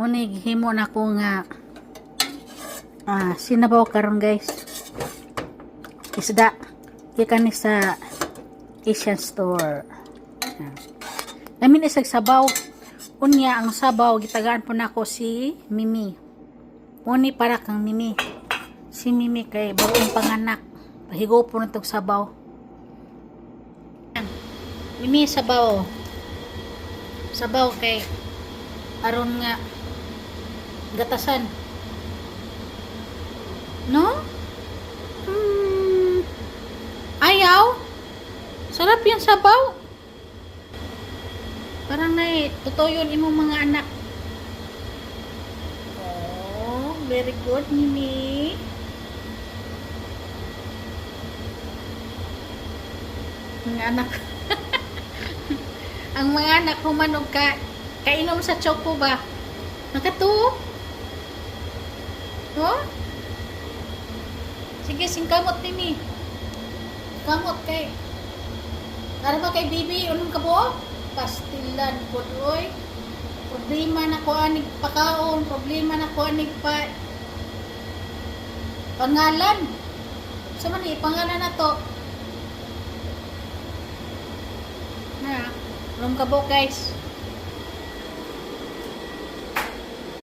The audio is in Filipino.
Unig himo na ko nga sinabaw karon guys. Isda gikan ni sa Asian store. Namin isag sabaw. Unya ang sabaw gitagaan po nako si Mimi. Uni para kang Mimi. Si Mimi kay bagong panganak. Pahigo po na itong sabaw. Mimi sabaw. Sabaw kay aron nga gatasan. No? Ayaw? Sarap yung sabaw. Parang tutuyon imong mga anak. Oh, very good, Mimi. Mga anak. Ang mga anak humanog ka kainom sa choco ba? Nakatuo? Oh? Sige, singkamot Mimi. Kamot kay. Para ba kay bibi unong kabo? Pastilan pod oy. Problema na ko anig pakaon, problema na ko anig pangalan. Sa man pangalan na to. Na, unong kabo guys.